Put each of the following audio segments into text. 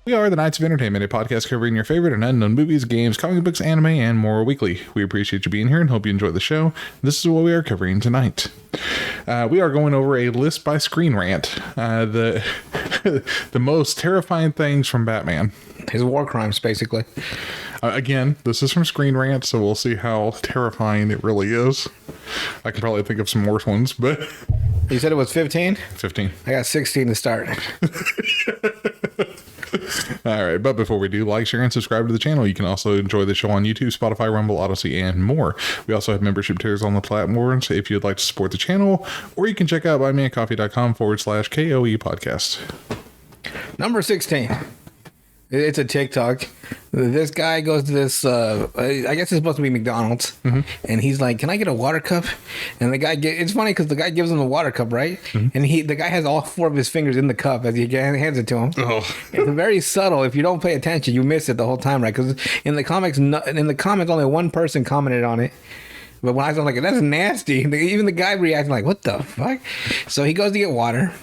We are the Knights of Entertainment, a podcast covering your favorite and unknown movies, games, comic books, anime, and more weekly. We appreciate you being here and hope you enjoy the show. This is what we are covering tonight. We are going over a list by Screen Rant, the most terrifying things from Batman. His war crimes, basically. Again, this is from Screen Rant, so we'll see how terrifying it really is. I can probably think of some worse ones, but... You said it was 15? 15. I got 16 to start. All right, but before we do, like, share, and subscribe to the channel. You can also enjoy the show on YouTube, Spotify, Rumble, Odyssey, and more. We also have membership tiers on the platforms if you'd like to support the channel, or you can check out buymeacoffee.com/KOE podcast. Number 16. It's a TikTok. This guy goes to this, I guess it's supposed to be McDonald's. Mm-hmm. And he's like, can I get a water cup? And the guy, it's funny because the guy gives him the water cup, right? Mm-hmm. And the guy has all 4 of his fingers in the cup as he hands it to him. Oh. It's very subtle. If you don't pay attention, you miss it the whole time, right? Because in the comments, only one person commented on it. But when I was like, that's nasty. Even the guy reacted like, what the fuck? So he goes to get water.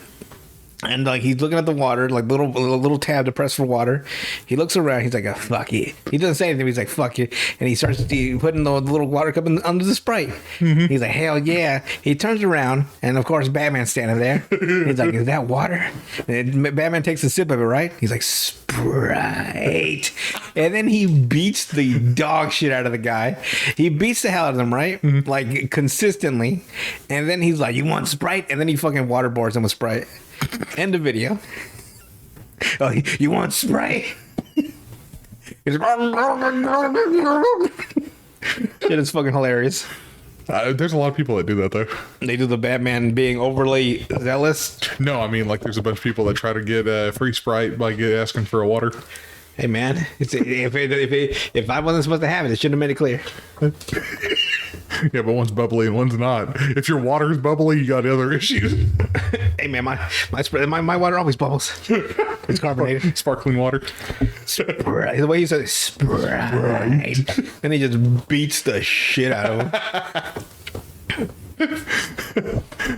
And like he's looking at the water, like little tab to press for water. He looks around. He's like, oh, "Fuck it." He doesn't say anything. He's like, "Fuck it," and he starts putting the little water cup under the Sprite. Mm-hmm. He's like, "Hell yeah!" He turns around, and of course, Batman's standing there. He's like, "Is that water?" And Batman takes a sip of it. Right? He's like, "Sprite," and then he beats the dog shit out of the guy. He beats the hell out of him, right? Mm-hmm. Like consistently. And then he's like, "You want Sprite?" And then he fucking waterboards him with Sprite. End of video. Oh, you want Sprite? Shit is fucking hilarious. There's a lot of people that do that, though. They do the Batman being overly zealous. No, I mean, like, there's a bunch of people that try to get free Sprite by asking for a water. Hey, man, if I wasn't supposed to have it, it shouldn't have made it clear. Yeah, but one's bubbly and one's not. If your water is bubbly, you got other issues. Hey, man, my water always bubbles. It's carbonated. Sparkling water. Sprite. The way he said Sprite. And he just beats the shit out of him.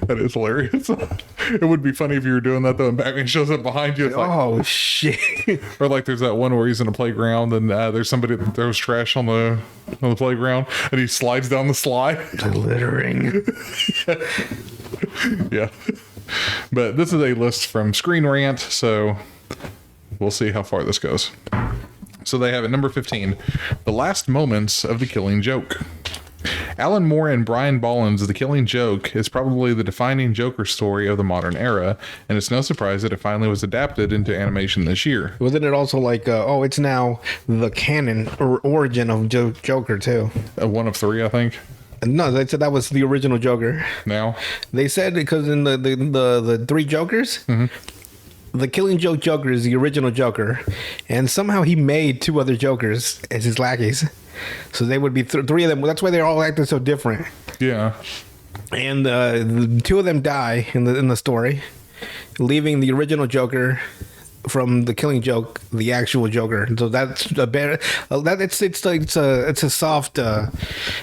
That is hilarious. It would be funny if you were doing that though and Batman shows up behind you. It's like, oh shit. Or like there's that one where he's in a playground and there's somebody that throws trash on the playground and he slides down the slide. Littering. Yeah. But this is a list from Screen Rant, so we'll see how far this goes. So they have at number 15, The Last Moments of the Killing Joke. Alan Moore and Brian Bolland's The Killing Joke is probably the defining Joker story of the modern era, and it's no surprise that it finally was adapted into animation this year. Wasn't it also like, it's now the canon or origin of Joker too? One of 3, I think. No, they said that was the original Joker. Now? They said because in the 3 Jokers, mm-hmm. The Killing Joke Joker is the original Joker, and somehow he made 2 other Jokers as his lackeys. So they would be 3 of them. That's why they're all acting so different. Yeah. And the 2 of them die in the story, leaving the original Joker from the Killing Joke, the actual Joker. So that's a better. It's a soft.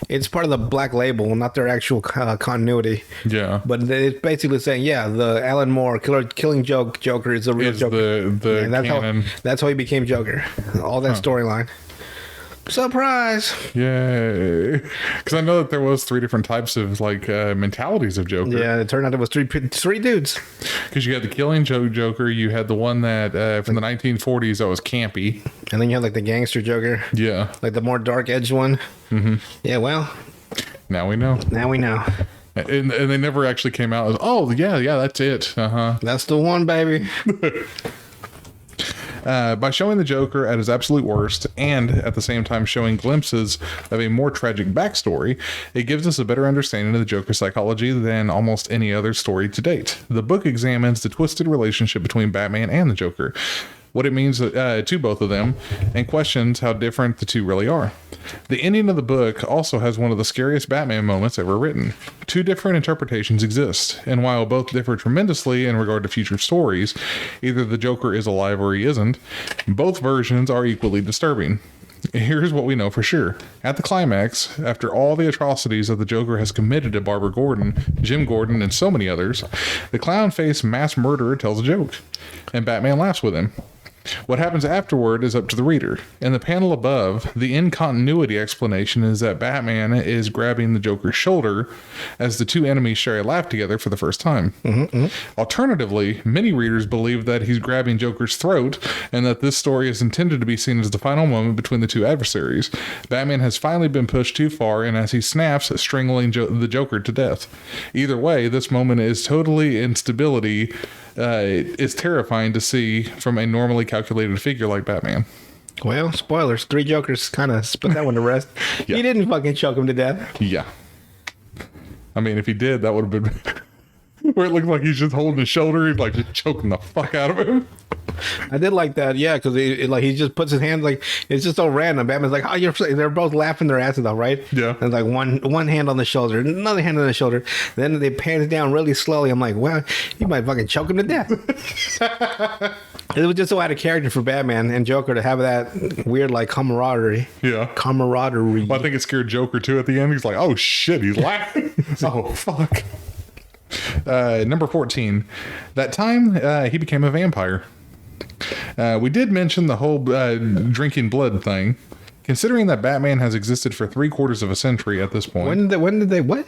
It's part of the Black Label, not their actual continuity. Yeah. But it's basically saying, the Alan Moore Killing Joke Joker is the real Joker. The canon. That's how he became Joker. All that storyline. Surprise! Yay! Because I know that there was 3 different types of mentalities of Joker. Yeah, it turned out it was three dudes. Because you had the Killing Joke Joker, you had the one that from the 1940s that was campy, and then you had the gangster Joker. Yeah, like the more dark edged one. Mm-hmm. Yeah, well, now we know. And they never actually came out as, oh yeah, that's it. That's the one, baby. By showing the Joker at his absolute worst and at the same time showing glimpses of a more tragic backstory, it gives us a better understanding of the Joker's psychology than almost any other story to date. The book examines the twisted relationship between Batman and the Joker, what it means to both of them, and questions how different the 2 really are. The ending of the book also has one of the scariest Batman moments ever written. 2 different interpretations exist, and while both differ tremendously in regard to future stories, either the Joker is alive or he isn't, both versions are equally disturbing. Here's what we know for sure. At the climax, after all the atrocities that the Joker has committed to Barbara Gordon, Jim Gordon, and so many others, the clown-faced mass murderer tells a joke, and Batman laughs with him. What happens afterward is up to the reader. In the panel above, the in-continuity explanation is that Batman is grabbing the Joker's shoulder as the two enemies share a laugh together for the first time. Alternatively, many readers believe that he's grabbing Joker's throat and that this story is intended to be seen as the final moment between the two adversaries. Batman has finally been pushed too far, and as he snaps, strangling the Joker to death. Either way, this moment is totally instability. It's terrifying to see from a normally calculated figure like Batman. Well, spoilers. 3 Jokers kind of put that one to rest. Yeah. He didn't fucking choke him to death. Yeah. I mean, if he did, that would have been where it looked like he's just holding his shoulder. He's like just choking the fuck out of him. I did like that, yeah, because like he just puts his hands like it's just so random. Batman's like, "Oh, you're." They're both laughing their asses off, right? Yeah. And like one hand on the shoulder, another hand on the shoulder. Then they pan it down really slowly. I'm like, well, you might fucking choke him to death. It was just so out of character for Batman and Joker to have that weird like camaraderie. Yeah. Camaraderie. Well, I think it scared Joker too at the end. He's like, "Oh shit!" He's laughing. Oh fuck. Number 14. That time he became a vampire. We did mention the whole drinking blood thing. Considering that Batman has existed for 3/4 of a century at this point. When did they what?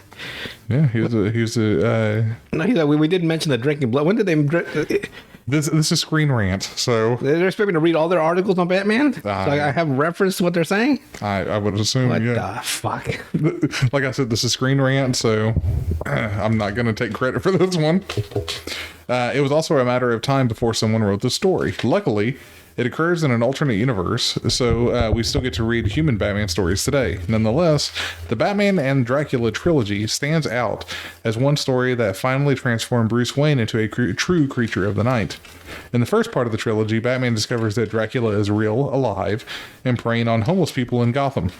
Yeah, he was a No, we didn't mention the drinking blood. When did they? This is Screen Rant, so They're expecting to read all their articles on Batman. So I have reference to what they're saying. I would assume. What yeah. the fuck? Like I said, this is Screen Rant, so I'm not going to take credit for this one. It was also a matter of time before someone wrote the story. Luckily, it occurs in an alternate universe, so we still get to read human Batman stories today. Nonetheless, the Batman and Dracula trilogy stands out as one story that finally transformed Bruce Wayne into a true creature of the night. In the first part of the trilogy, Batman discovers that Dracula is real, alive, and preying on homeless people in Gotham.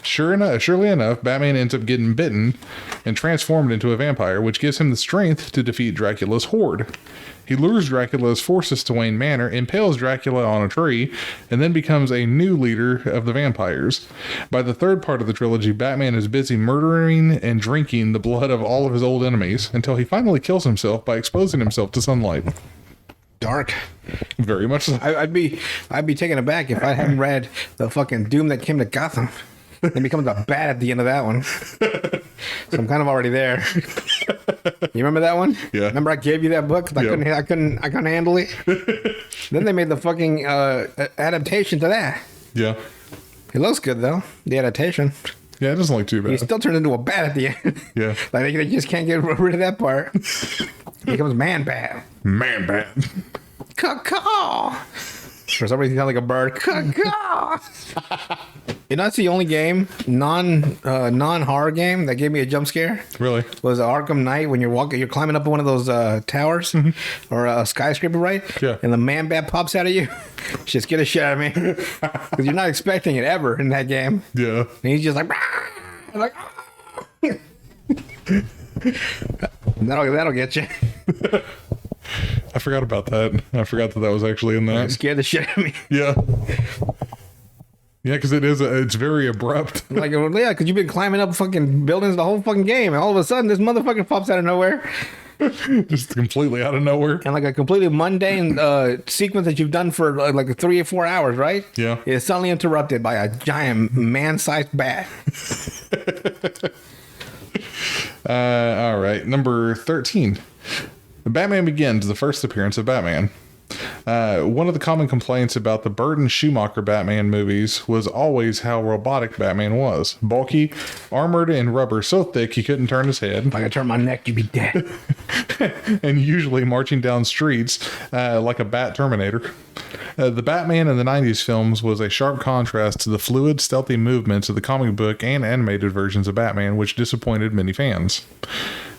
Surely enough, Batman ends up getting bitten and transformed into a vampire, which gives him the strength to defeat Dracula's horde. He lures Dracula's forces to Wayne Manor, impales Dracula on a tree, and then becomes a new leader of the vampires. By the third part of the trilogy, Batman is busy murdering and drinking the blood of all of his old enemies until he finally kills himself by exposing himself to sunlight. Dark. Very much so. I'd be taken aback if I hadn't read the fucking Doom That Came to Gotham. And becomes a bat at the end of that one. So I'm kind of already there. You remember that one? Yeah. Remember I gave you that book? I Yeah. couldn't handle it. Then they made the fucking adaptation to that. Yeah. It looks good though. The adaptation. Yeah, it doesn't look too bad. He still turned into a bat at the end. Yeah. Like they just can't get rid of that part. He becomes man bat. Man Bat. Caw-caw. For some reason, he sounds like a bird. Caw-caw. You know, that's the only game, non-horror game that gave me a jump scare. Really? Was Arkham Knight when you're climbing up one of those towers or a skyscraper, right? Yeah. And the man bat pops out of you. Just get a shit out of me because you're not expecting it ever in that game. Yeah. And he's just like, like that'll get you. I forgot about that. I forgot that was actually in It that. scared the shit out of me. Yeah. Yeah, because it's very abrupt. Like, yeah, because you've been climbing up fucking buildings the whole fucking game, and all of a sudden this motherfucker pops out of nowhere. Just completely out of nowhere. And like a completely mundane sequence that you've done for like 3 or 4 hours, right? Yeah. Is suddenly interrupted by a giant man-sized bat. All right, number 13. Batman Begins, the first appearance of Batman. One of the common complaints about the Burton Schumacher Batman movies was always how robotic Batman was. Bulky, armored, and rubber so thick he couldn't turn his head. If I could turn my neck, you'd be dead. And usually marching down streets like a bat Terminator. The Batman in the 90s films was a sharp contrast to the fluid, stealthy movements of the comic book and animated versions of Batman, which disappointed many fans.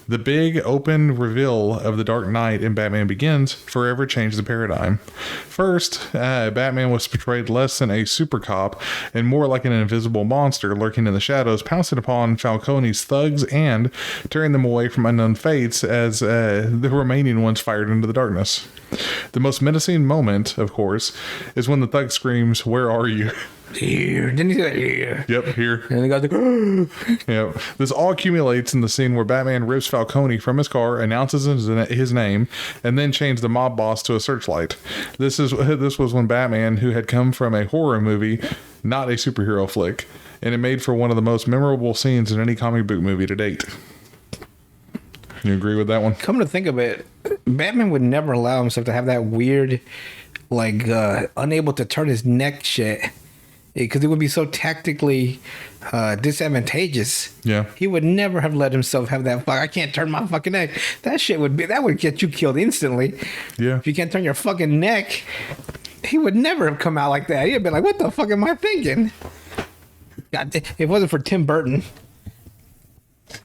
The big open reveal of the Dark Knight in Batman Begins forever changed the paradigm. First, Batman was portrayed less than a super cop and more like an invisible monster lurking in the shadows, pouncing upon Falcone's thugs and tearing them away from unknown fates as the remaining ones fired into the darkness. The most menacing moment, of course, is when the thug screams, "Where are you?" Here. Didn't he say that? Here. Yep, here. And the guy's like, Yep. This all accumulates in the scene where Batman rips Falcone from his car, announces his name, and then chains the mob boss to a searchlight. This was when Batman, who had come from a horror movie, not a superhero flick, and it made for one of the most memorable scenes in any comic book movie to date. You agree with that one? come to think of it, Batman would never allow himself to have that weird, like, unable to turn his neck shit. Because it would be so tactically disadvantageous. Yeah. He would never have let himself have that. I can't turn my fucking neck. That would get you killed instantly. Yeah. If you can't turn your fucking neck, he would never have come out like that. He'd been like, "What the fuck am I thinking?" God, if it wasn't for Tim Burton.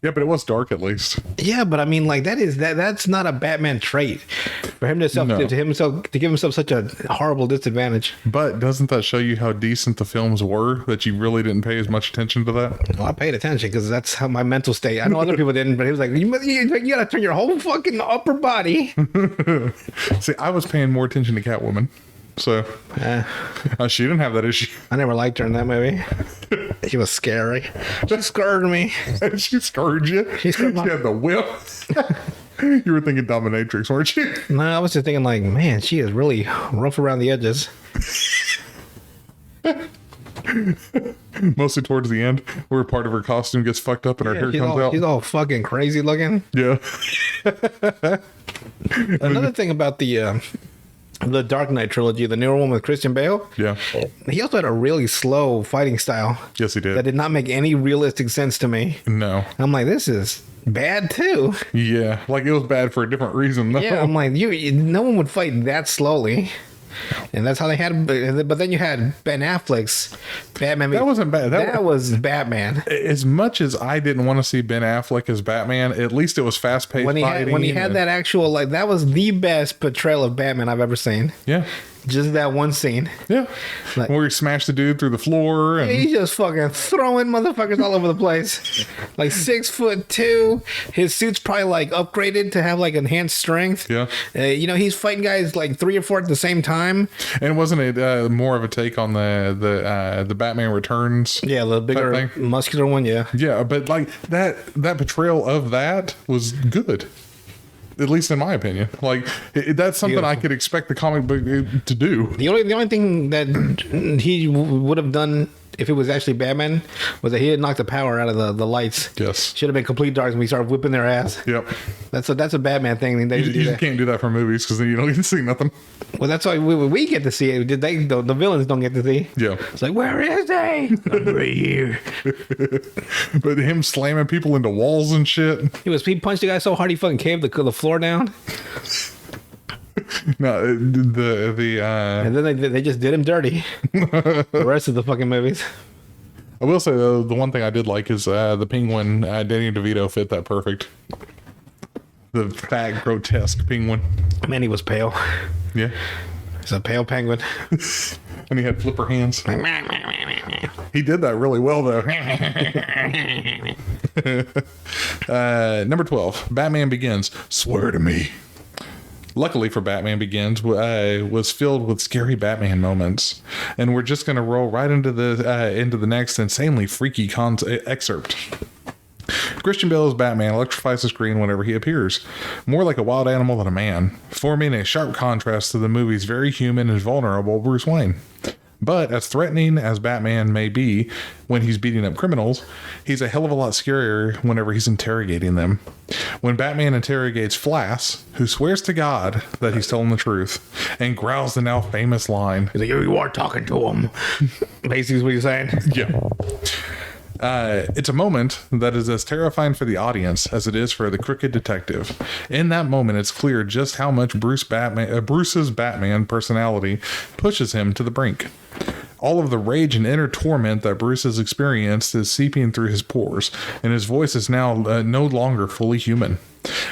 Yeah, but it was dark at least. Yeah, but I mean, like that's not a Batman trait for him to give himself such a horrible disadvantage. But doesn't that show you how decent the films were, that you really didn't pay as much attention to that? Well, I paid attention because that's how my mental state. I know other people didn't, but he was like, you gotta turn your whole fucking upper body. See, I was paying more attention to Catwoman. So she didn't have that issue. I never liked her in that movie. She was scary. She scared me. She scared you. She had the whip. You were thinking dominatrix, weren't you? No, I was just thinking like, man, she is really rough around the edges. Mostly towards the end, where part of her costume gets fucked up and her hair comes out. She's all fucking crazy looking. Yeah. Another thing about the Dark Knight trilogy, the newer one with Christian Bale. Yeah. He also had a really slow fighting style. Yes, he did. That did not make any realistic sense to me. No. I'm like, this is bad too. Yeah, like it was bad for a different reason though. Yeah, I'm like, no one would fight that slowly. And that's how they had. But then you had Ben Affleck's Batman. That wasn't bad. That was Batman. As much as I didn't want to see Ben Affleck as Batman, at least it was fast paced. When he had that actual, like, that was the best portrayal of Batman I've ever seen. Yeah. Just that one scene. Yeah. Like, where he smashed the dude through the floor. And he's just fucking throwing motherfuckers all over the place. Like 6'2". His suit's probably like upgraded to have like enhanced strength. Yeah. He's fighting guys like 3 or 4 at the same time. And wasn't it more of a take on the Batman Returns? Yeah, the bigger muscular one. Yeah. Yeah, but like that portrayal of that was good. At least in my opinion. Like that's something Beautiful. I could expect the comic book to do. The only thing that he would have done if it was actually Batman was that he had knocked the power out of the lights. Yes. Should have been complete dark when we started whipping their ass. Yep. That's a Batman thing. You can't do that for movies because then you don't get to see nothing. Well, that's why we get to see it. The villains don't get to see. Yeah. It's like, where is he? I'm right here. But him slamming people into walls and shit. He punched the guy so hard he fucking caved the floor down. No, and then they just did him dirty. The rest of the fucking movies. I will say though, the one thing I did like is the Penguin. Danny DeVito fit that perfect. The fat, grotesque penguin. Man, he was pale. Yeah, he's a pale penguin, and he had flipper hands. He did that really well though. Number 12, Batman Begins. Swear to me. Luckily for Batman Begins, was filled with scary Batman moments, and we're just going to roll right into the next insanely freaky excerpt. Christian Bale as Batman electrifies the screen whenever he appears, more like a wild animal than a man, forming a sharp contrast to the movie's very human and vulnerable Bruce Wayne. But as threatening as Batman may be when he's beating up criminals, he's a hell of a lot scarier whenever he's interrogating them. When Batman interrogates Flass, who swears to God that he's telling the truth, and growls the now famous line, he's like, you are talking to him. Basically is what you're saying. Yeah. It's a moment that is as terrifying for the audience as it is for the crooked detective. In that moment, it's clear just how much Bruce's Batman personality pushes him to the brink. All of the rage and inner torment that Bruce has experienced is seeping through his pores, and his voice is now no longer fully human.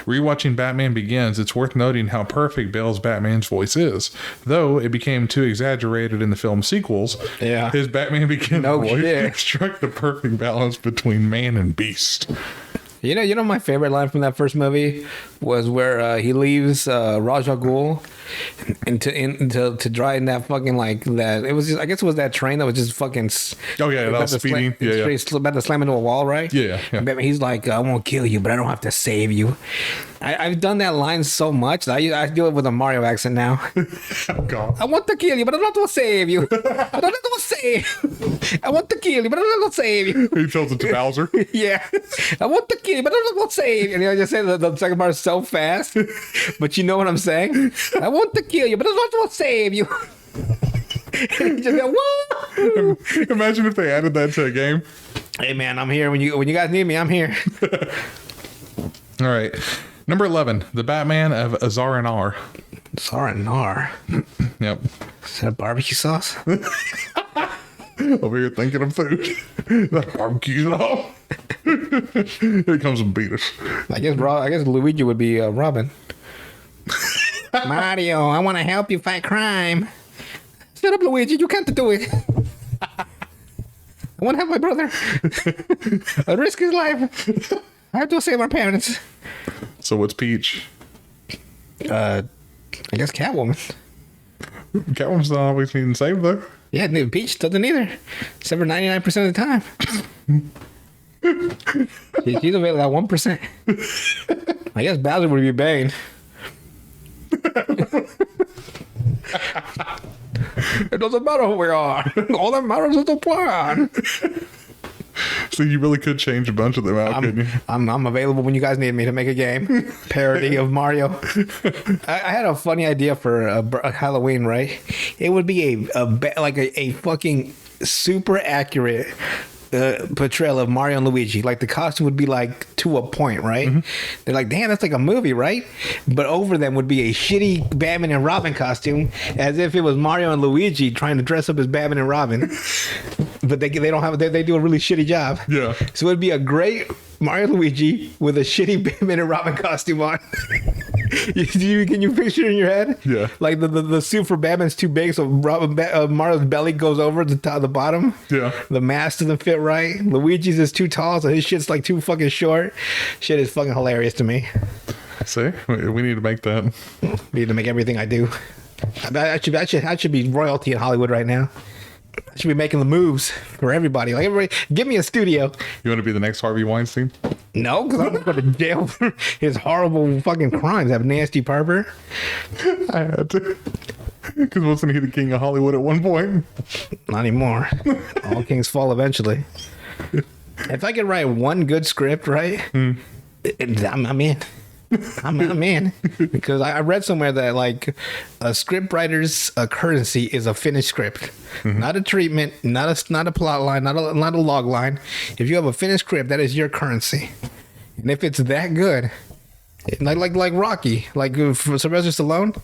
Rewatching Batman Begins, it's worth noting how perfect Bale's Batman's voice is. Though it became too exaggerated in the film sequels, his Batman Begins voice struck the perfect balance between man and beast. You know, my favorite line from that first movie was where he leaves Ra's al Ghul to dry in that fucking like that. It was just, I guess it was that train that was just fucking. Oh yeah, that was speeding. About to slam into a wall, right? Yeah. He's like, I won't kill you, but I don't have to save you. I've done that line so much that I do it with a Mario accent now. Oh god. I want to kill you, but I don't want to save you. I don't want to save. I want to kill you, but I don't want to save you. He tells it to Bowser. Yeah, I want to kill you, but I don't want to save you. And I just say the second part is so fast, but you know what I'm saying. I want to kill you, but I don't want to save you. And he just go, whoa. Imagine if they added that to a game. Hey man, I'm here when you guys need me. I'm here. All right. Number 11, the Batman of Azar-Nar. Azar-Nar. Yep. Is that barbecue sauce? Over here thinking of food. That barbecue sauce. Here comes and beat us. I guess Luigi would be Robin. Mario, I want to help you fight crime. Shut up, Luigi. You can't do it. I want to help my brother. I'd risk his life. I have to save our parents. So what's Peach? I guess Catwoman. Catwoman's not always needing saved though. Yeah, Peach doesn't either. Except for 99% of the time. She's available at 1%. I guess Bowser would be Bane. It doesn't matter who we are. All that matters is the plan. So you really could change a bunch of them out, couldn't you? I'm available when you guys need me to make a game parody of Mario. I had a funny idea for a Halloween, right? It would be a fucking super accurate portrayal of Mario and Luigi. Like the costume would be like to a point, right? Mm-hmm. They're like, damn, that's like a movie, right? But over them would be a shitty Batman and Robin costume, as if it was Mario and Luigi trying to dress up as Batman and Robin. But they don't have they do a really shitty job. Yeah. So it'd be a great Mario and Luigi with a shitty Batman and Robin costume on. Can you picture it in your head? Yeah. Like the suit for Batman's too big, so Mario's belly goes over the top, the bottom. Yeah. The mask doesn't fit right. Luigi's is too tall, so his shit's like too fucking short. Shit is fucking hilarious to me. See, we need to make that. We need to make everything I do. I should be royalty in Hollywood right now. I should be making the moves for everybody. Like everybody, give me a studio. You want to be the next Harvey Weinstein? No, because I'm going to go to jail for his horrible fucking crimes. That nasty pervert. I had to. Because wasn't he the king of Hollywood at one point? Not anymore. All kings fall eventually. If I could write one good script, right? I'm in. I'm in. Because I read somewhere that like a script writer's currency is a finished script, not a treatment, not a plot line, not a log line. If you have a finished script, that is your currency. And if it's that good, like Rocky, like for Sylvester Stallone,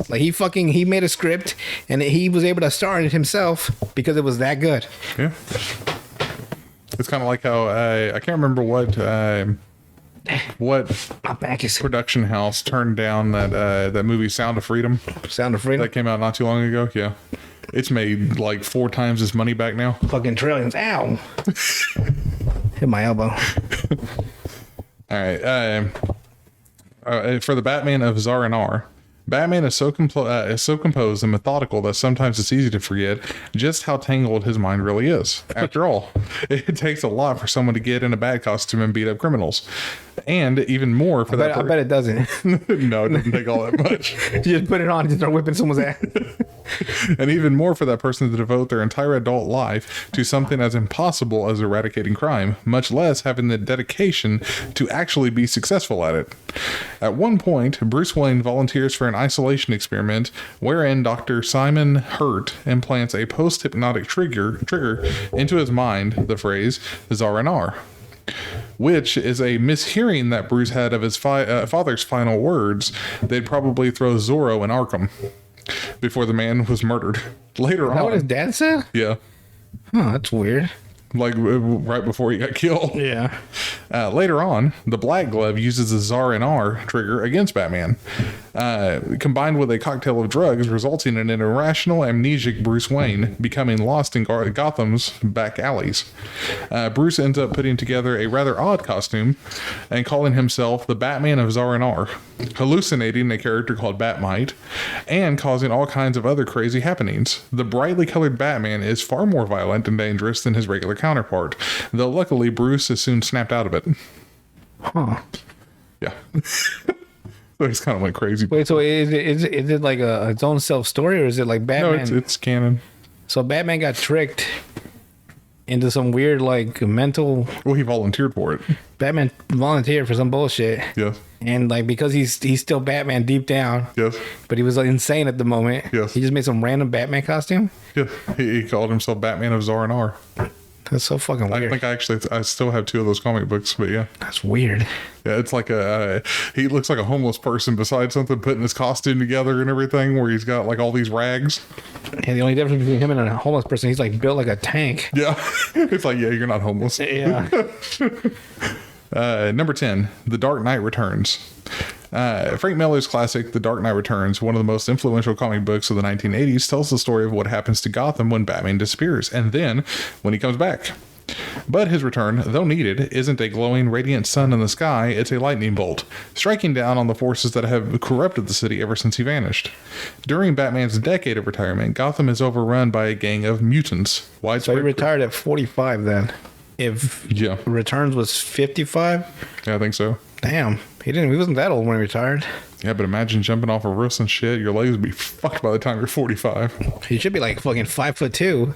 like he made a script and he was able to star in it himself because it was that good. Yeah. It's kind of like how I can't remember what my back is production house turned down that movie Sound of Freedom. Sound of Freedom That came out not too long ago. Yeah, it's made like 4 times its money back now. Fucking trillions. Ow. Hit my elbow. All right. For the Batman of Azar-Nar, Batman is so composed and methodical that sometimes it's easy to forget just how tangled his mind really is. After all, it takes a lot for someone to get in a bad costume and beat up criminals. And even more for I bet it doesn't. No, it doesn't take all that much. You just put it on and start whipping someone's ass. And even more for that person to devote their entire adult life to something as impossible as eradicating crime, much less having the dedication to actually be successful at it. At one point, Bruce Wayne volunteers for an isolation experiment wherein Dr. Simon Hurt implants a post-hypnotic trigger into his mind, the phrase Azar-Nar, which is a mishearing that Bruce had of his father's final words. They'd probably throw Zorro in Arkham before the man was murdered. Later on. Is that what his dad said? Yeah. Oh, that's weird. Like right before he got killed. Yeah. Later on, the Black Glove uses the Azar-Nar trigger against Batman. combined with a cocktail of drugs, resulting in an irrational, amnesic Bruce Wayne becoming lost in Gotham's back alleys. Bruce ends up putting together a rather odd costume and calling himself the Batman of Zar-Nar, hallucinating a character called Batmite, and causing all kinds of other crazy happenings. The brightly colored Batman is far more violent and dangerous than his regular counterpart, though luckily Bruce is soon snapped out of it. Huh. Yeah. So he's kind of went crazy. Wait, so is it like its own self story, or is it like Batman? No, it's canon. So Batman got tricked into some weird like mental. Well, he volunteered for it. Batman volunteered for some bullshit. Yes. And like because he's still Batman deep down. Yes. But he was like, insane at the moment. Yes. He just made some random Batman costume. Yeah. He called himself Batman of Zar-Nar. That's so fucking weird. I think I still have 2 of those comic books, but yeah. That's weird. Yeah, it's like he looks like a homeless person beside something, putting his costume together and everything, where he's got like all these rags. Yeah, the only difference between him and a homeless person, he's like built like a tank. Yeah. It's like, yeah, you're not homeless. Yeah. Number 10, The Dark Knight Returns. Frank Miller's classic, The Dark Knight Returns, one of the most influential comic books of the 1980s, tells the story of what happens to Gotham when Batman disappears, and then when he comes back. But his return, though needed, isn't a glowing, radiant sun in the sky, it's a lightning bolt, striking down on the forces that have corrupted the city ever since he vanished. During Batman's decade of retirement, Gotham is overrun by a gang of mutants. So he retired at 45 then. If Returns was 55? Yeah, I think so. Damn. He wasn't that old when he retired. Yeah, but imagine jumping off a roof and shit. Your legs would be fucked by the time you're 45. He should be like fucking 5'2"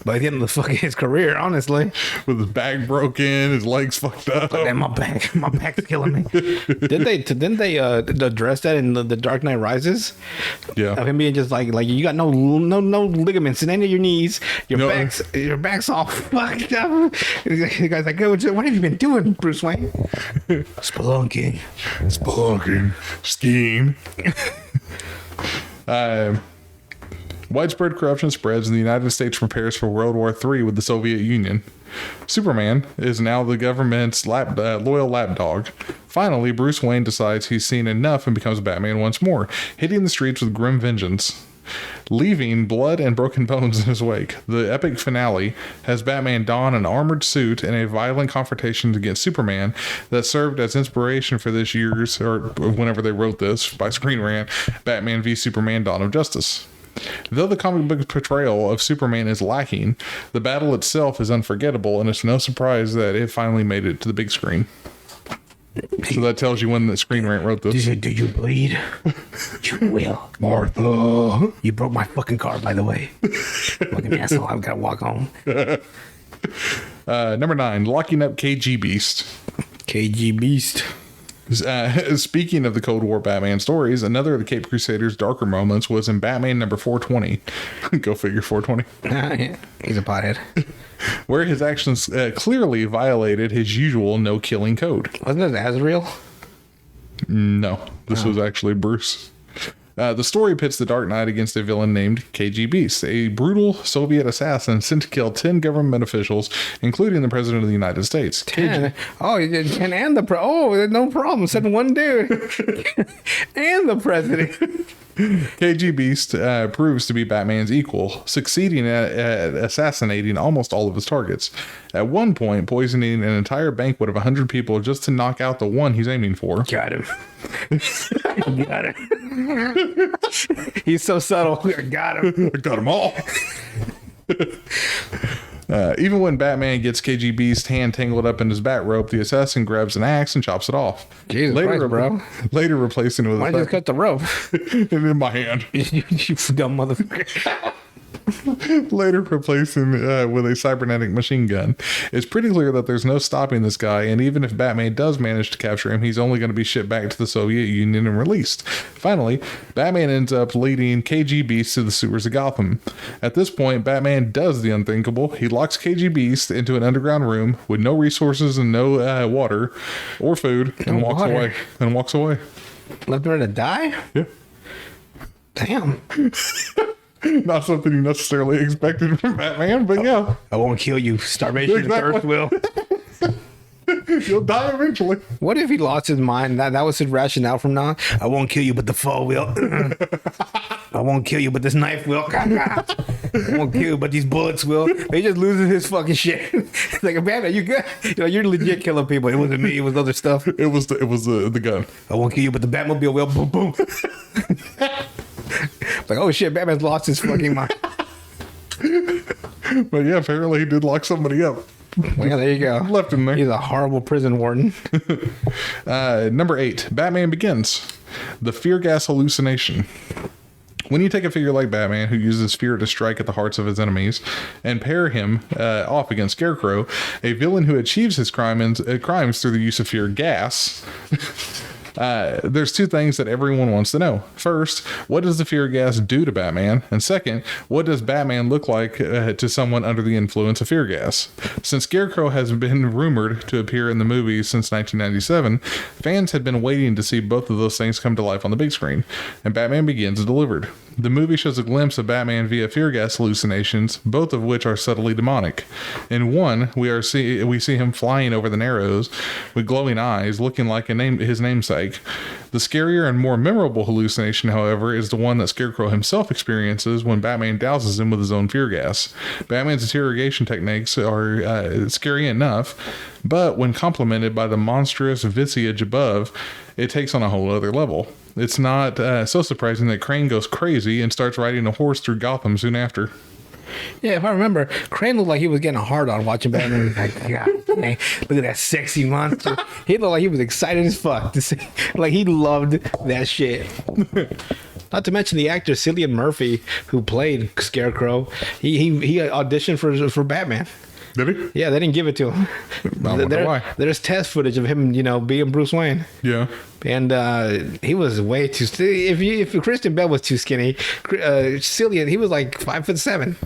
by the end of the fucking his career, honestly. With his back broken, his legs fucked up. And my back's killing me. Didn't they address that in the Dark Knight Rises? Yeah. Of him being just like you got no ligaments in any of your knees. Your back's all fucked up. The guy's like, what have you been doing, Bruce Wayne? Spelunking. Skiing. Widespread corruption spreads, and the United States prepares for World War III with the Soviet Union. Superman is now the government's loyal lapdog. Finally, Bruce Wayne decides he's seen enough and becomes Batman once more, hitting the streets with grim vengeance, leaving blood and broken bones in his wake. The epic finale has Batman don an armored suit in a violent confrontation against Superman that served as inspiration for this year's, or whenever they wrote this, by Screen Rant, Batman v Superman: Dawn of Justice. Though the comic book portrayal of Superman is lacking, the battle itself is unforgettable, and it's no surprise that it finally made it to the big screen. So that tells you when the Screen Rant wrote this. Do you bleed? You will. Martha. You broke my fucking car, by the way. Fucking asshole. I've got to walk home. Number 9, locking up KG Beast. KG Beast. Speaking of the Cold War Batman stories, another of the Caped Crusaders' darker moments was in Batman number 420. Go figure, 420. He's a pothead. Where his actions clearly violated his usual no-killing code. Wasn't it Azrael? No, this was actually Bruce. The story pits the Dark Knight against a villain named KG Beast, a brutal Soviet assassin sent to kill 10 government officials, including the President of the United States. 10? Oh, you did 10 and the no problem. Said one dude. And the President. KG Beast proves to be Batman's equal, succeeding at assassinating almost all of his targets. At one point, poisoning an entire banquet of 100 people just to knock out the one he's aiming for. Got him. Got him. He's so subtle. Got him. I got them all. Even when Batman gets KG Beast's hand tangled up in his bat rope, the assassin grabs an axe and chops it off. Jesus Christ, bro. Later replacing it with Why did you cut the rope? in my hand. You dumb motherfucker. Later replacing with a cybernetic machine gun. It's pretty clear that there's no stopping this guy, and even if Batman does manage to capture him, he's only going to be shipped back to the Soviet Union and released. Finally, Batman ends up leading KG Beast to the sewers of Gotham. At this point, Batman does the unthinkable. He locks KG Beast into an underground room with no resources and no water or food, and walks away. Left her to die? Yeah. Damn. Not something you necessarily expected from Batman, but yeah. I won't kill you. Starvation exactly. And thirst will. You'll die eventually. What if he lost his mind? That was his rationale from now on. I won't kill you, but the fall will. I won't kill you, but this knife will. I won't kill you, but these bullets will. He just loses his fucking shit. It's like, man, are you good? You're legit killing people. It wasn't me. It was other stuff. It was the gun. I won't kill you, but the Batmobile will. Boom, boom. Like, oh shit, Batman's lost his fucking mind. But yeah, apparently he did lock somebody up. Well, yeah, there you go. Left him there. He's a horrible prison warden. Number 8, Batman Begins. The fear gas hallucination. When you take a figure like Batman, who uses fear to strike at the hearts of his enemies, and pair him off against Scarecrow, a villain who achieves his crimes through the use of fear gas, there's two things that everyone wants to know. First, what does the fear gas do to Batman? And second, what does Batman look like to someone under the influence of fear gas? Since Scarecrow has been rumored to appear in the movies since 1997, fans had been waiting to see both of those things come to life on the big screen, and Batman Begins delivered. The movie shows a glimpse of Batman via fear gas hallucinations, both of which are subtly demonic. In one, we see him flying over the Narrows with glowing eyes, looking like his namesake. The scarier and more memorable hallucination, however, is the one that Scarecrow himself experiences when Batman douses him with his own fear gas. Batman's interrogation techniques are scary enough, but when complemented by the monstrous visage above, it takes on a whole other level. It's not so surprising that Crane goes crazy and starts riding a horse through Gotham soon after. Yeah, if I remember, Crane looked like he was getting a hard on watching Batman. He's like, God dang, look at that sexy monster. He looked like he was excited as fuck to see. Like, he loved that shit. Not to mention the actor Cillian Murphy, who played Scarecrow. He auditioned for Batman. Did he? Yeah, they didn't give it to him. I wonder why. There's test footage of him, being Bruce Wayne. Yeah. And he was way too. If Christian Bale was too skinny, Cillian, he was like 5'7".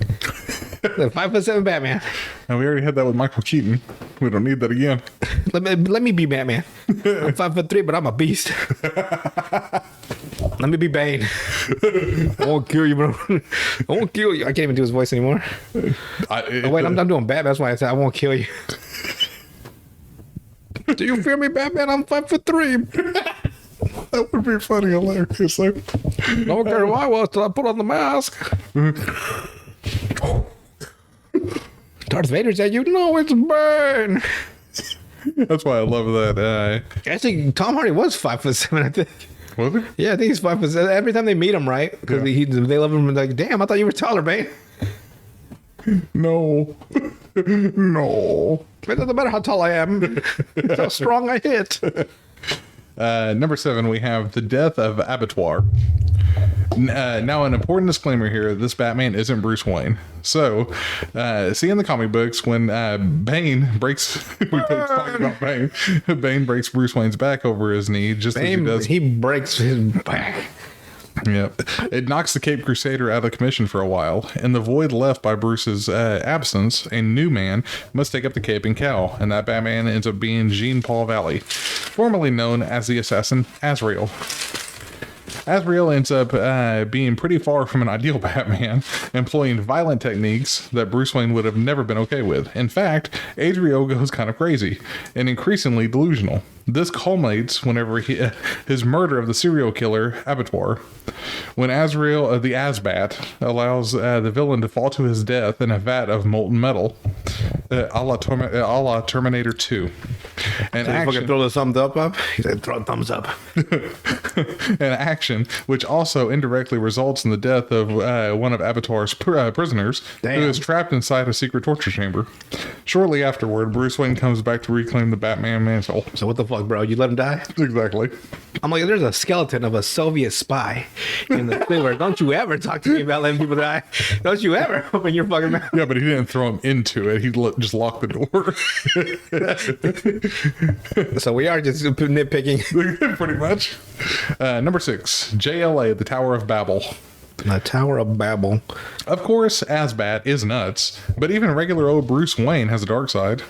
The 5'7" Batman. And we already had that with Michael Keaton. We don't need that again. Let me be Batman. I'm 5'3", but I'm a beast. Let me be Bane. I won't kill you, bro. I won't kill you. I can't even do his voice anymore. I'm doing Batman. That's why I said I won't kill you. Do you fear me, Batman? I'm 5'3". That would be funny, hilarious. Don't care who I was till I put on the mask. Darth Vader said, it's Bane. That's why I love that. Actually, Tom Hardy was 5'7", I think. Was he? Yeah, I think he's 5'7". Every time they meet him, right? Because they love him. Like, damn, I thought you were taller, Bane. No. No. It doesn't matter how tall I am. It's how strong I hit. Number 7, we have the death of Abattoir. Now, an important disclaimer here: this Batman isn't Bruce Wayne. So, see in the comic books when Bane breaks, Bane breaks Bruce Wayne's back over his knee, just as he does. He breaks his back. Yep. It knocks the Cape Crusader out of commission for a while. In the void left by Bruce's absence, a new man must take up the cape and cowl, and that Batman ends up being Jean-Paul Valley, formerly known as the assassin Azrael. Azrael ends up being pretty far from an ideal Batman, employing violent techniques that Bruce Wayne would have never been okay with. In fact, Azrael goes kind of crazy and increasingly delusional. This culminates whenever his murder of the serial killer Abattoir, when Azrael, the Azbat, allows the villain to fall to his death in a vat of molten metal, a la Terminator 2. And so action, fucking throw the thumbs up. He said, throw a thumbs up. An action which also indirectly results in the death of one of Abattoir's prisoners, who is trapped inside a secret torture chamber. Shortly afterward, Bruce Wayne comes back to reclaim the Batman mantle. So what the fuck, bro? You let him die? Exactly. I'm like, there's a skeleton of a Soviet spy in the sewer. Don't you ever talk to me about letting people die. Don't you ever open your fucking mouth. Yeah, but he didn't throw him into it. He just locked the door. So we are just nitpicking. Pretty much. Number 6, JLA, the Tower of Babel. The Tower of Babel. Of course, Azbat is nuts, but even regular old Bruce Wayne has a dark side.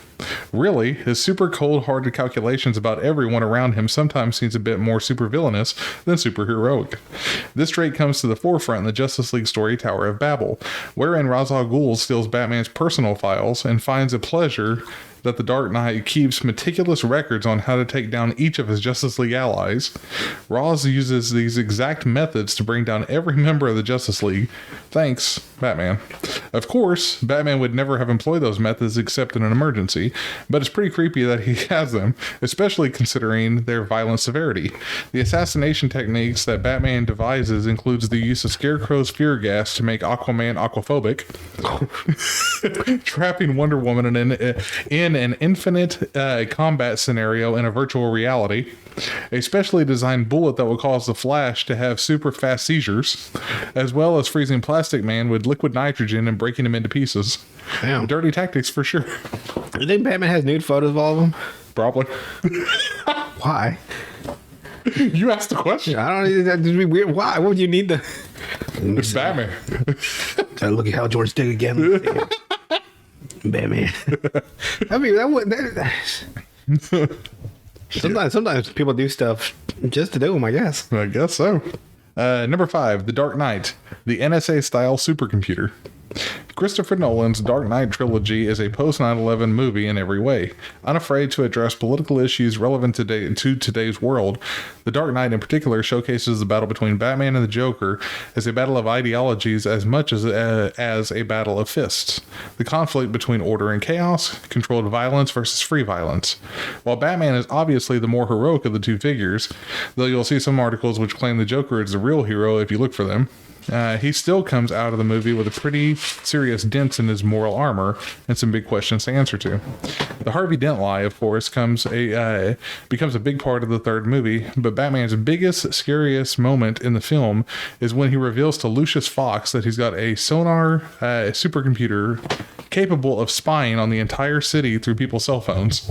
Really, his super cold-hearted calculations about everyone around him sometimes seems a bit more super-villainous than super-heroic. This trait comes to the forefront in the Justice League story Tower of Babel, wherein Ra's al Ghul steals Batman's personal files and finds a pleasure that the Dark Knight keeps meticulous records on how to take down each of his Justice League allies. Ross uses these exact methods to bring down every member of the Justice League. Thanks, Batman. Of course, Batman would never have employed those methods except in an emergency, but it's pretty creepy that he has them, especially considering their violent severity. The assassination techniques that Batman devises includes the use of Scarecrow's fear gas to make Aquaman aquaphobic, trapping Wonder Woman in an infinite combat scenario in a virtual reality, a specially designed bullet that will cause the Flash to have super fast seizures, as well as freezing Plastic Man with liquid nitrogen and breaking him into pieces. Damn. Dirty tactics for sure. You think Batman has nude photos of all of them? Probably. Why? You asked the question. I don't. That'd be weird. Why? What would you need to? It's Batman. Look at Hal George Dick again. Batman. I mean, that would. Sometimes people do stuff just to do them, I guess. I guess so. Number 5, The Dark Knight, the NSA-style supercomputer. Christopher Nolan's Dark Knight trilogy is a post-9/11 movie in every way. Unafraid to address political issues relevant to today's world, The Dark Knight in particular showcases the battle between Batman and the Joker as a battle of ideologies as much as a battle of fists. The conflict between order and chaos, controlled violence versus free violence. While Batman is obviously the more heroic of the two figures, though you'll see some articles which claim the Joker is the real hero if you look for them, he still comes out of the movie with a pretty serious dent in his moral armor and some big questions to answer to. The Harvey Dent lie, of course, becomes a big part of the third movie, but Batman's biggest, scariest moment in the film is when he reveals to Lucius Fox that he's got a sonar supercomputer capable of spying on the entire city through people's cell phones.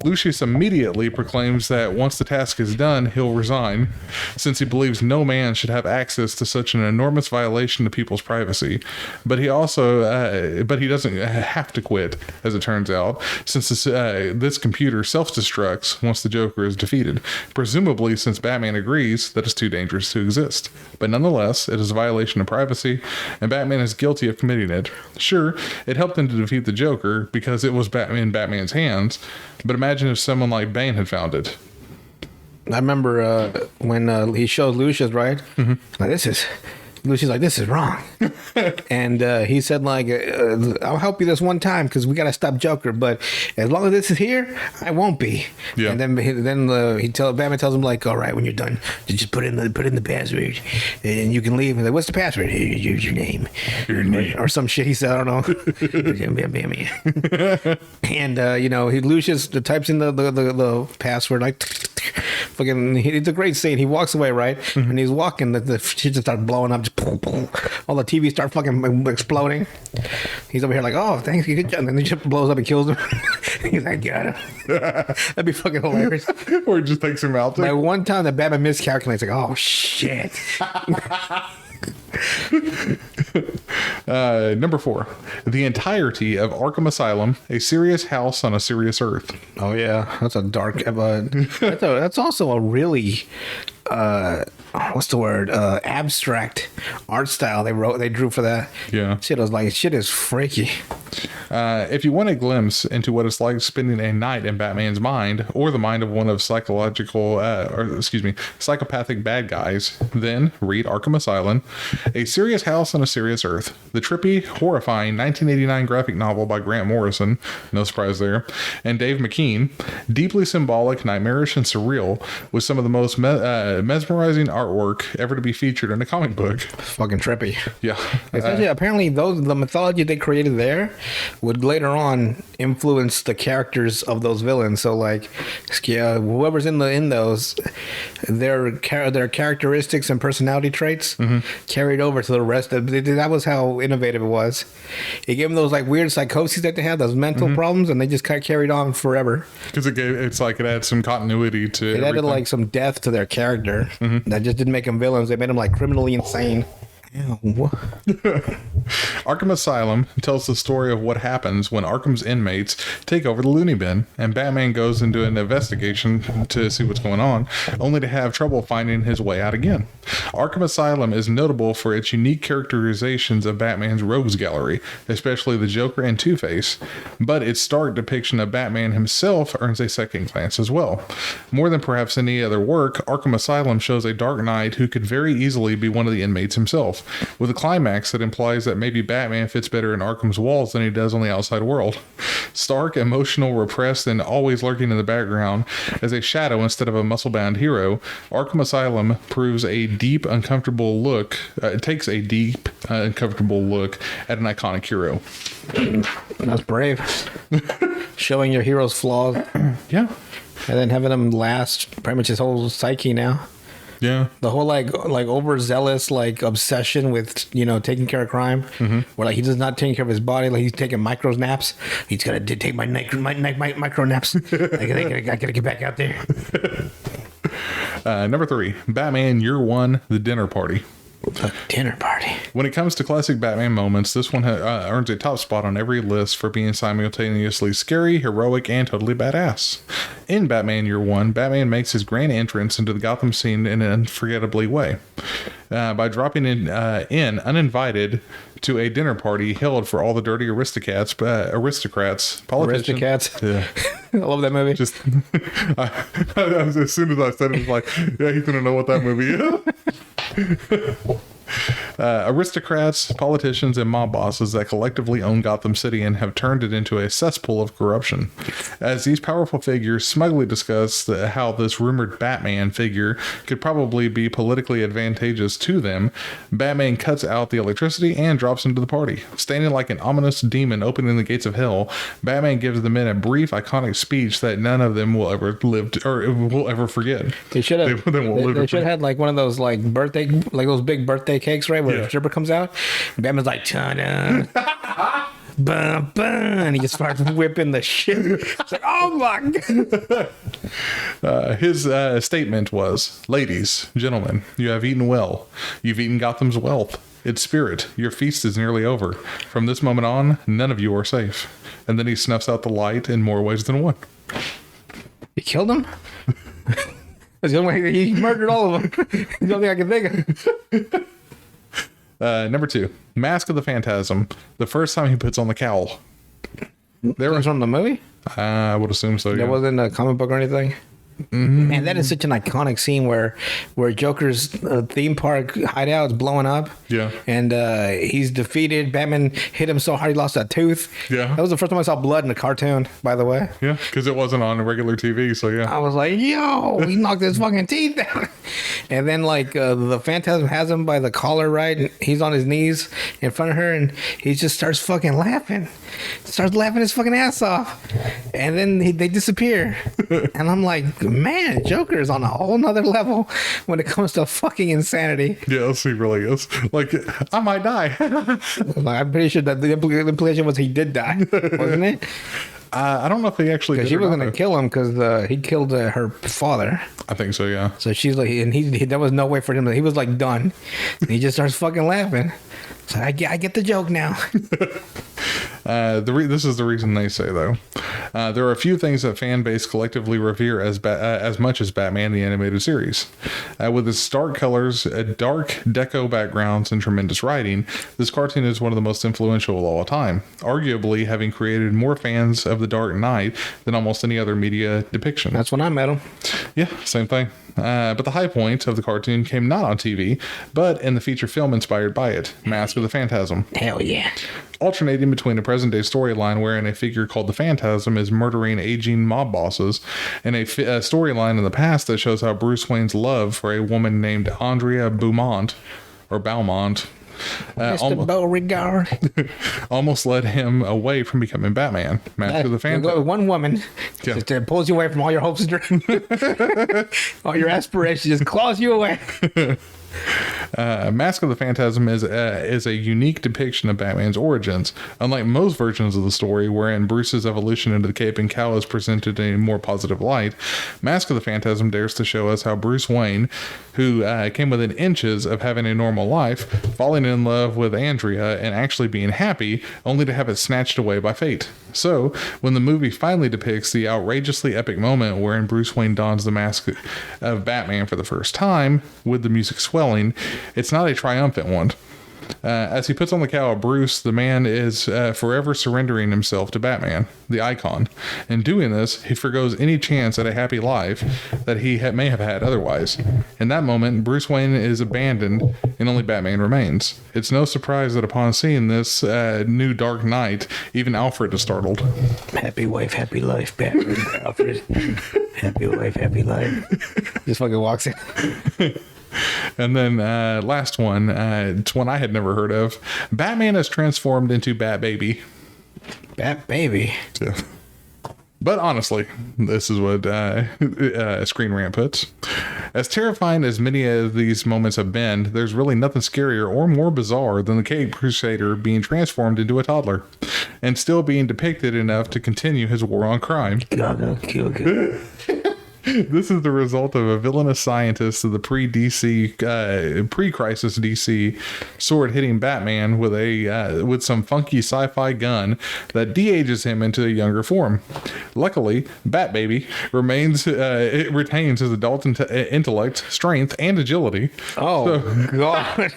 Lucius immediately proclaims that once the task is done, he'll resign, since he believes no man should have access to such an enormous violation of people's privacy. But he doesn't have to quit, as it turns out, since this computer self-destructs once the Joker is defeated, presumably since Batman agrees that it's too dangerous to exist. But nonetheless, it is a violation of privacy, and Batman is guilty of committing it. Sure, it helped him to defeat the Joker because it was in Batman's hands, but imagine if someone like Bane had found it. I remember when he showed Lucius, right? Mm-hmm. Like, Lucy's like, this is wrong. And he said, like, I'll help you this one time because we got to stop Joker. But as long as this is here, I won't be. Yeah. And then Batman tells him, like, all right, when you're done, just put in the password and you can leave. And like, what's the password? Here's your name. Or some shit he said, I don't know. And, Lucius types in the password, like, fucking, it's a great scene. He walks away, right? Mm-hmm. And he's walking, the shit just starts blowing up. Just boom, boom. All the TV start fucking exploding. He's over here like, oh, thanks, good job. And then he just blows up and kills him. He's like, got him. That'd be fucking hilarious. Or he just takes him out. Like one time that Batman miscalculates, like, oh shit. Number 4, the entirety of Arkham Asylum, a serious house on a serious earth. Oh yeah, that's a dark. That's also a really what's the word? Abstract art style they drew for that. Yeah, shit is freaky. If you want a glimpse into what it's like spending a night in Batman's mind, or the mind of one of psychopathic bad guys, then read Arkham Asylum, a serious house on a serious earth. The trippy, horrifying 1989 graphic novel by Grant Morrison, no surprise there, and Dave McKean, deeply symbolic, nightmarish, and surreal, with some of the most mesmerizing artwork ever to be featured in a comic book. Fucking trippy. Yeah. Especially, apparently, the mythology they created there would later on influence the characters of those villains. So, like, whoever's in those, their characteristics and personality traits carried over to the rest of. That was how innovative it was. It gave them those like weird psychoses that they had, those mental problems, and they just kind of carried on forever. Because it had some continuity to it. It added like some depth to their character that just didn't make them villains. They made them like criminally insane. Ew, what? Arkham Asylum tells the story of what happens when Arkham's inmates take over the loony bin, and Batman goes into an investigation to see what's going on, only to have trouble finding his way out again. Arkham Asylum is notable for its unique characterizations of Batman's rogues gallery, especially the Joker and Two-Face, but its stark depiction of Batman himself earns a second glance as well. More than perhaps any other work, Arkham Asylum shows a Dark Knight who could very easily be one of the inmates himself, with a climax that implies that maybe Batman fits better in Arkham's walls than he does on the outside world. Stark, emotional, repressed, and always lurking in the background as a shadow instead of a muscle-bound hero, Arkham Asylum proves a deep, uncomfortable look. It takes a deep, uncomfortable look at an iconic hero. That's brave. Showing your hero's flaws. Yeah. And then having him last pretty much his whole psyche now. Yeah. The whole like overzealous obsession with taking care of crime, where he does not take care of his body, he's taking micro naps. He's gotta take my micro naps. I gotta get back out there. Number 3, Batman Year One: The Dinner Party. A dinner party. When it comes to classic Batman moments, this one earns a top spot on every list for being simultaneously scary, heroic, and totally badass. In Batman Year One, Batman makes his grand entrance into the Gotham scene in an unforgettably way. By dropping in uninvited to a dinner party held for all the dirty aristocrats, politicians. Aristocats. Yeah. I love that movie. Just as soon as I said it, it was like, yeah, he's gonna know what that movie is. Aristocrats, politicians, and mob bosses that collectively own Gotham City and have turned it into a cesspool of corruption. As these powerful figures smugly discuss how this rumored Batman figure could probably be politically advantageous to them, Batman cuts out the electricity and drops into the party. Standing like an ominous demon opening the gates of hell, Batman gives the men a brief, iconic speech that none of them will ever will ever forget. They should have. They should have had one of those birthday, those big birthday cakes, right? Where the stripper comes out, and Batman's like, ta-da, bum, bum, and he just starts whipping the shit. It's like, oh my god. His statement was, "Ladies, gentlemen, you have eaten well. You've eaten Gotham's wealth, its spirit. Your feast is nearly over. From this moment on, none of you are safe." And then he snuffs out the light in more ways than one. He killed him? That's the only way. He murdered all of them. That's the only thing I can think of. Number 2, Mask of the Phantasm. The first time he puts on the cowl. There was from the movie? I would assume so. That Yeah. wasn't a comic book or anything? Man, that is such an iconic scene where Joker's theme park hideout is blowing up. Yeah. And he's defeated. Batman hit him so hard he lost a tooth. Yeah. That was the first time I saw blood in a cartoon, by the way. Yeah, because it wasn't on regular TV, so yeah. I was like, yo, he knocked his fucking teeth out. And then the Phantasm has him by the collar, right? And he's on his knees in front of her, and he just starts fucking laughing. Starts laughing his fucking ass off. And then they disappear. And I'm like, man, Joker is on a whole nother level when it comes to fucking insanity. Yes, he really is. I might die. I'm pretty sure that the implication was he did die, wasn't it? I don't know if he actually did. Because she was or not, going to kill him because he killed her father. I think so, yeah. So she's like, and there was no way for him. He was done. And he just starts fucking laughing. So I get the joke now. This is the reason they say, though. There are a few things that fan base collectively revere as much as Batman the Animated Series. With its stark colors, dark deco backgrounds, and tremendous writing, this cartoon is one of the most influential of all time, arguably having created more fans of the Dark Knight than almost any other media depiction. That's when I met him. Yeah, same thing. But the high point of the cartoon came not on TV, but in the feature film inspired by it, Mask of the Phantasm. Hell yeah. Alternating between a present-day storyline wherein a figure called the Phantasm is murdering aging mob bosses, and a storyline in the past that shows how Bruce Wayne's love for a woman named Andrea Beaumont, or Beaumont, Mr. Beauregard. almost led him away from becoming Batman. Mask of the Phantasm. One woman just pulls you away from all your hopes and dreams. All your aspirations, just claws you away. Mask of the Phantasm is a unique depiction of Batman's origins. Unlike most versions of the story, wherein Bruce's evolution into the cape and cowl is presented in a more positive light, Mask of the Phantasm dares to show us how Bruce Wayne, who came within inches of having a normal life, falling in love with Andrea and actually being happy, only to have it snatched away by fate. So, when the movie finally depicts the outrageously epic moment wherein Bruce Wayne dons the mask of Batman for the first time, with the music swelling, it's not a triumphant one. As he puts on the cowl, Bruce, the man, is forever surrendering himself to Batman, the icon. In doing this, he forgoes any chance at a happy life that he may have had otherwise. In that moment, Bruce Wayne is abandoned and only Batman remains. It's no surprise that upon seeing this new Dark Knight, even Alfred is startled. Happy wife, happy life, Batman. Alfred. Happy wife, happy life. Just fucking walks in. And then last one, it's one I had never heard of. Batman is transformed into Bat Baby. Bat Baby. Yeah. But honestly, this is what Screen Rant puts. As terrifying as many of these moments have been, there's really nothing scarier or more bizarre than the Caped Crusader being transformed into a toddler and still being depicted enough to continue his war on crime. This is the result of a villainous scientist of the pre-crisis DC sword hitting Batman with some funky sci-fi gun that de-ages him into a younger form. Luckily, Bat-Baby retains his adult intellect, strength, and agility. God.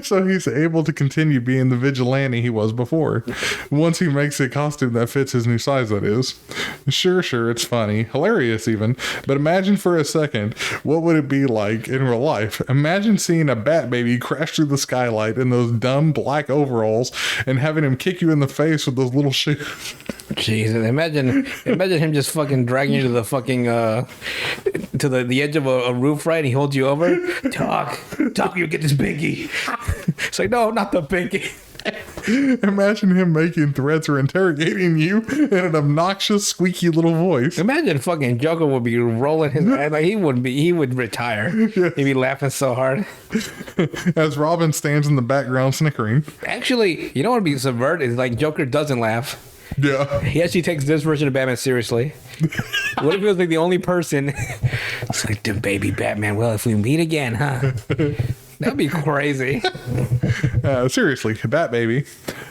So he's able to continue being the vigilante he was before. Once he makes a costume that fits his new size, that is. Sure, it's funny, hilarious even, but imagine for a second, what would it be like in real life? Imagine seeing a Bat Baby crash through the skylight in those dumb black overalls and having him kick you in the face with those little shoes. Jesus, imagine him just fucking dragging you to the fucking to the edge of a roof, right? And he holds you over. Talk, you get this binky. It's like, no, not the binky. Imagine him making threats or interrogating you in an obnoxious, squeaky little voice. Imagine fucking Joker would be rolling his eyes like he would retire. Yes. He'd be laughing so hard. As Robin stands in the background snickering. Actually, you know what would be subverted is like Joker doesn't laugh. Yeah. He actually takes this version of Batman seriously. What if he was like the only person? It's like, the baby Batman. Well, if we meet again, huh? That'd be crazy. Seriously, Bat Baby.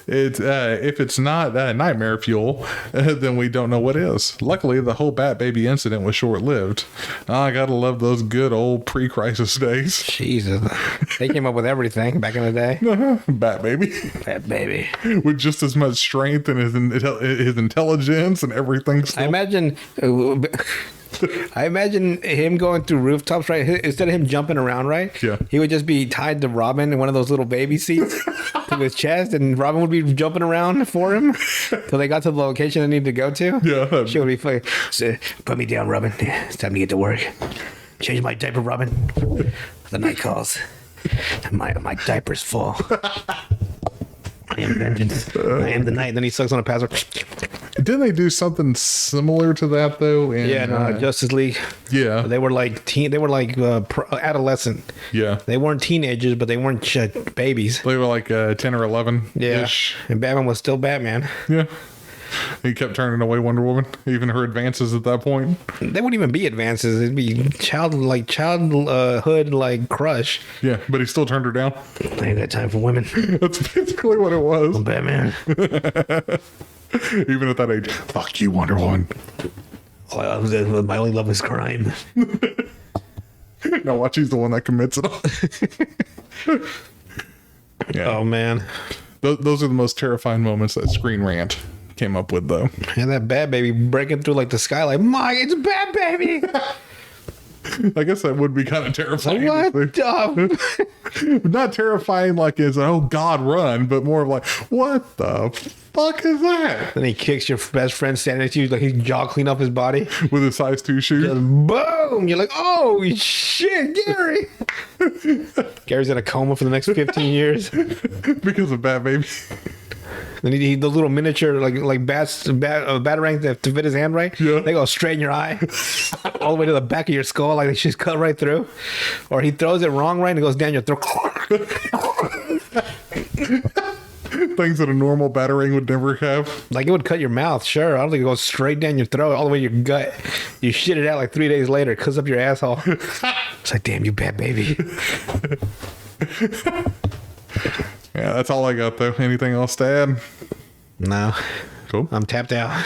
It's if it's not nightmare fuel, then we don't know what is. Luckily, the whole Bat Baby incident was short-lived. I gotta love those good old pre-crisis days. Jesus, they came up with everything back in the day. Bat Baby. Bat Baby. With just as much strength and his intelligence and everything. Still. I imagine him going through rooftops, right? Instead of him jumping around, right? Yeah. He would just be tied to Robin in one of those little baby seats to his chest, and Robin would be jumping around for him till they got to the location they needed to go to. Yeah. She would be like, put me down, Robin. It's time to get to work. Change my diaper, Robin. The night calls. My diaper's full. I am vengeance. I am the night. Then he sucks on a password. Didn't they do something similar to that though? In, Justice League. Yeah, they were like adolescent. Yeah, they weren't teenagers, but they weren't babies. They were like 10 or 11. Yeah, and Batman was still Batman. Yeah. He kept turning away Wonder Woman, even her advances at that point. They wouldn't even be advances. It'd be childhood like crush. Yeah, but he still turned her down. I ain't got time for women. That's basically what it was. I'm Batman. Even at that age, fuck you, Wonder Woman. My only love is crime. Now watch, he's the one that commits it all. Yeah. Oh, man. Those are the most terrifying moments that Screen Rant came up with, though. And that Bat Baby breaking through like the skylight. It's Bat Baby. I guess that would be kind of terrifying. What? Not terrifying like it's, oh God, run, but more of like, what the fuck is that? Then he kicks your best friend standing next to you like he's jaw clean off his body. With his size 2 shoes. Just boom! You're like, oh shit, Gary. Gary's in a coma for the next 15 years. Because of Bat Baby. Then he the little miniature like batarangs that to fit his hand, right? Yeah. They go straight in your eye. all the way to the back of your skull, like it's just cut right through. Or he throws it wrong, right, and it goes down your throat. Things that a normal batarang would never have. Like it would cut your mouth, sure. I don't think it goes straight down your throat, all the way to your gut. You shit it out like 3 days later, it cuts up your asshole. It's like, damn, you bad baby. Yeah, that's all I got though. Anything else to add? No. Cool. I'm tapped out.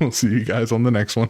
We'll see you guys on the next one.